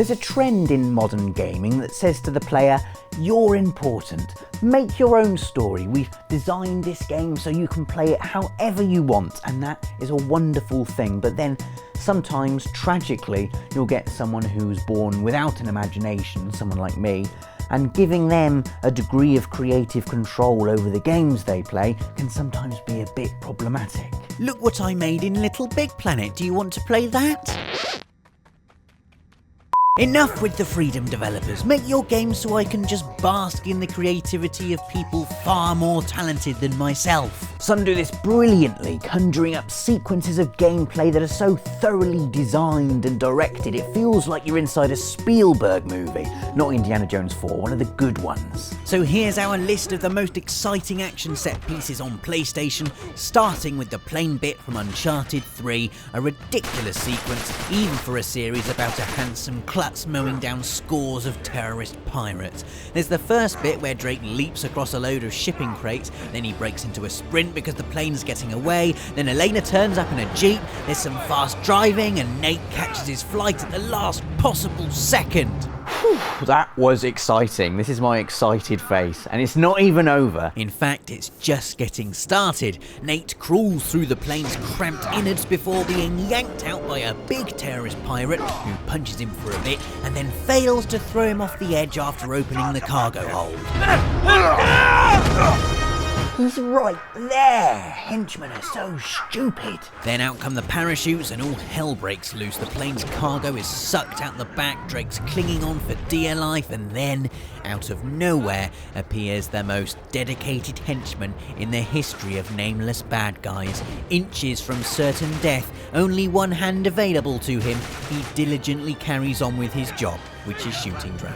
There's a trend in modern gaming that says to the player, you're important. Make your own story. We've designed this game so you can play it however you want, and that is a wonderful thing. But then sometimes, tragically, you'll get someone who's born without an imagination, someone like me, and giving them a degree of creative control over the games they play can sometimes be a bit problematic. Look what I made in Little Big Planet. Do you want to play that? Enough with the freedom, developers. Make your game so I can just bask in the creativity of people far more talented than myself. Some do this brilliantly, conjuring up sequences of gameplay that are so thoroughly designed and directed it feels like you're inside a Spielberg movie, not Indiana Jones 4, one of the good ones. So here's our list of the most exciting action set pieces on PlayStation, starting with the plane bit from Uncharted 3, a ridiculous sequence even for a series about a handsome klutz mowing down scores of terrorist pirates. There's the first bit where Drake leaps across a load of shipping crates, then he breaks into a sprint because the plane's getting away, then Elena turns up in a jeep, there's some fast driving, and Nate catches his flight at the last possible second. Whew, that was exciting. This is my excited face, and it's not even over. In fact, it's just getting started. Nate crawls through the plane's cramped innards before being yanked out by a big terrorist pirate who punches him for a bit and then fails to throw him off the edge after opening the cargo hold. He's right there! Henchmen are so stupid. Then out come the parachutes and all hell breaks loose. The plane's cargo is sucked out the back, Drake's clinging on for dear life, and then, out of nowhere, appears the most dedicated henchman in the history of nameless bad guys. Inches from certain death, only one hand available to him, he diligently carries on with his job, which is shooting Drake.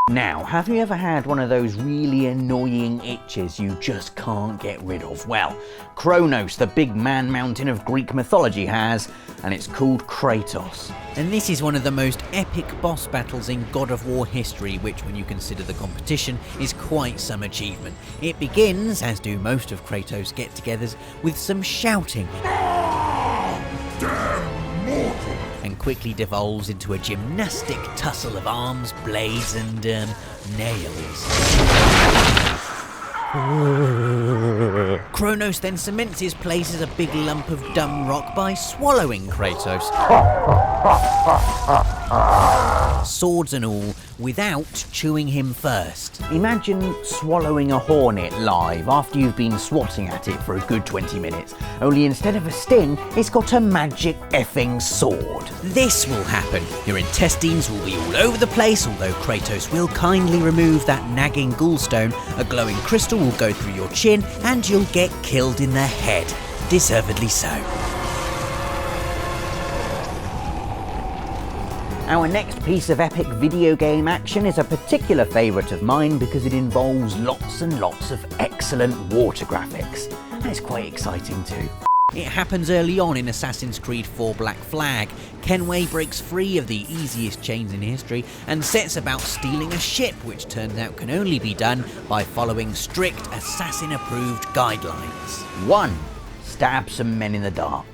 Now, have you ever had one of those really annoying itches you just can't get rid of? Well, Kronos, the big man mountain of Greek mythology, has, and it's called Kratos. And this is one of the most epic boss battles in God of War history, which, when you consider the competition, is quite some achievement. It begins, as do most of Kratos' get-togethers, with some shouting. And quickly devolves into a gymnastic tussle of arms, blades, and, nails. Kronos then cements his place as a big lump of dumb rock by swallowing Kratos. Swords and all, without chewing him first. Imagine swallowing a hornet live after you've been swatting at it for a good 20 minutes, only instead of a sting, it's got a magic effing sword. This will happen. Your intestines will be all over the place, although Kratos will kindly remove that nagging gallstone. A glowing crystal will go through your chin, and you'll get killed in the head. Deservedly so. Our next piece of epic video game action is a particular favourite of mine because it involves lots and lots of excellent water graphics. And it's quite exciting too. It happens early on in Assassin's Creed 4 Black Flag. Kenway breaks free of the easiest chains in history and sets about stealing a ship, which turns out can only be done by following strict assassin-approved guidelines. 1. Stab some men in the dark.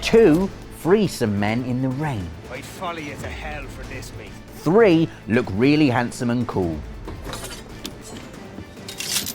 2. Free some men in the rain. I'd follow you to hell for this, mate. 3. Look really handsome and cool.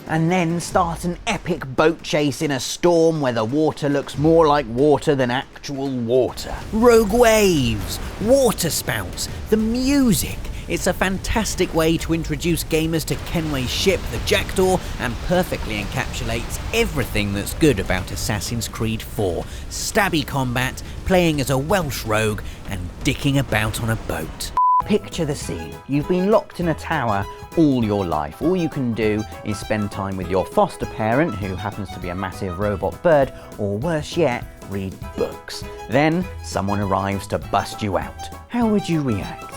And then start an epic boat chase in a storm where the water looks more like water than actual water. Rogue waves, water spouts, the music. It's a fantastic way to introduce gamers to Kenway's ship, the Jackdaw, and perfectly encapsulates everything that's good about Assassin's Creed 4. Stabby combat, playing as a Welsh rogue, and dicking about on a boat. Picture the scene. You've been locked in a tower all your life. All you can do is spend time with your foster parent, who happens to be a massive robot bird, or worse yet, read books. Then someone arrives to bust you out. How would you react?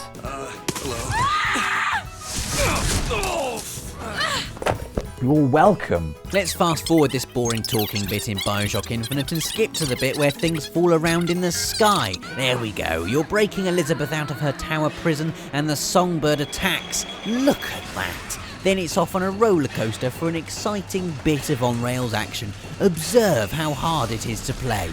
You're welcome. Let's fast forward this boring talking bit in BioShock Infinite and skip to the bit where things fall around in the sky. There we go. You're breaking Elizabeth out of her tower prison and the songbird attacks. Look at that. Then it's off on a roller coaster for an exciting bit of on-rails action. Observe how hard it is to play.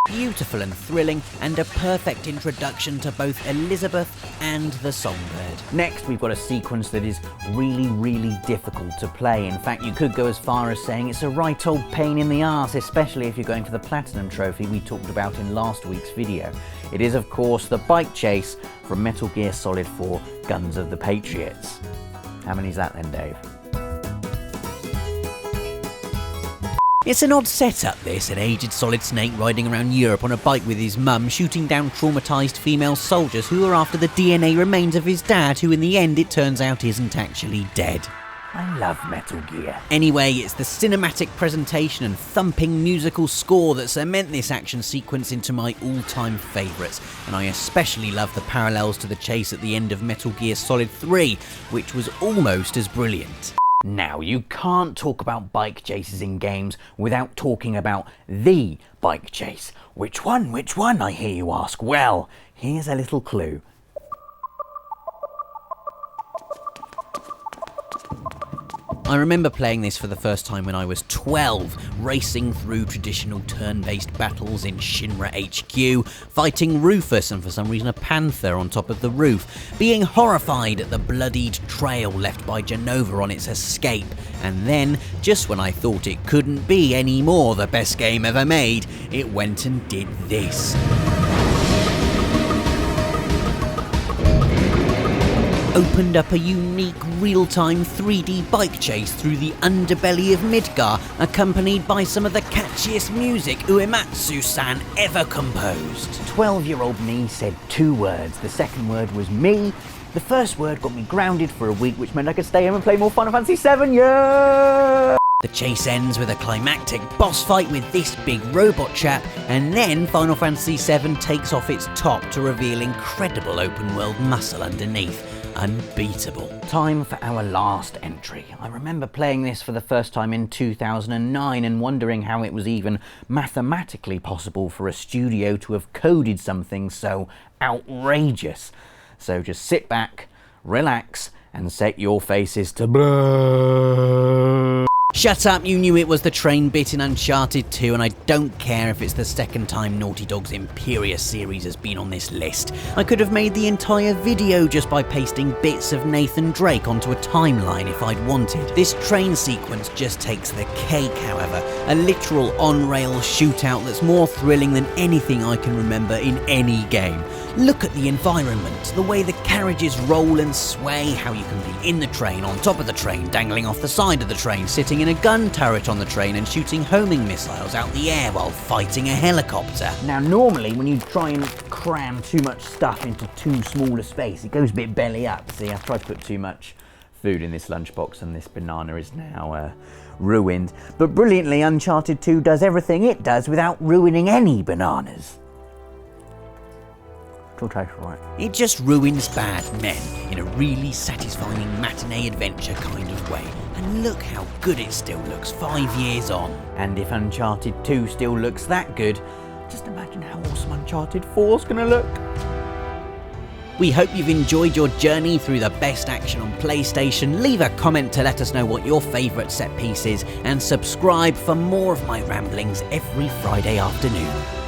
Beautiful and thrilling, and a perfect introduction to both Elizabeth and the Songbird. Next, we've got a sequence that is really difficult to play. In fact, you could go as far as saying it's a right old pain in the arse, especially if you're going for the Platinum Trophy we talked about in last week's video. It is, of course, the bike chase from Metal Gear Solid 4 Guns of the Patriots. How many's that then, Dave? It's an odd setup, this, an aged Solid Snake riding around Europe on a bike with his mum, shooting down traumatised female soldiers who are after the DNA remains of his dad, who in the end it turns out isn't actually dead. I love Metal Gear. Anyway, it's the cinematic presentation and thumping musical score that cement this action sequence into my all-time favourites, and I especially love the parallels to the chase at the end of Metal Gear Solid 3, which was almost as brilliant. Now, you can't talk about bike chases in games without talking about the bike chase. Which one, I hear you ask? Well, here's a little clue. I remember playing this for the first time when I was 12, racing through traditional turn-based battles in Shinra HQ, fighting Rufus and for some reason a panther on top of the roof, being horrified at the bloodied trail left by Genova on its escape, and then, just when I thought it couldn't be any more the best game ever made, it went and did this. Opened up a unique real-time 3D bike chase through the underbelly of Midgar, accompanied by some of the catchiest music Uematsu-san ever composed. 12-year-old me said 2 words. The second word was me. The first word got me grounded for a week, which meant I could stay home and play more Final Fantasy VII, yeah! The chase ends with a climactic boss fight with this big robot chap, and then Final Fantasy VII takes off its top to reveal incredible open-world muscle underneath. Unbeatable. Time for our last entry. I remember playing this for the first time in 2009 and wondering how it was even mathematically possible for a studio to have coded something so outrageous. So just sit back, relax, and set your faces to blur. Shut up, you knew it was the train bit in Uncharted 2, and I don't care if it's the second time Naughty Dog's Imperia series has been on this list. I could have made the entire video just by pasting bits of Nathan Drake onto a timeline if I'd wanted. This train sequence just takes the cake, however, a literal on-rail shootout that's more thrilling than anything I can remember in any game. Look at the environment, the way the carriages roll and sway, how you can be in the train, on top of the train, dangling off the side of the train, sitting in a gun turret on the train and shooting homing missiles out the air while fighting a helicopter. Now normally when you try and cram too much stuff into too small a space, it goes a bit belly up. See, I've tried to put too much food in this lunchbox and this banana is now ruined. But brilliantly, Uncharted 2 does everything it does without ruining any bananas. Right. It just ruins bad men in a really satisfying matinee adventure kind of way. And look how good it still looks 5 years on. And if Uncharted 2 still looks that good, just imagine how awesome Uncharted 4's gonna look. We hope you've enjoyed your journey through the best action on PlayStation. Leave a comment to let us know what your favourite set piece is, and subscribe for more of my ramblings every Friday afternoon.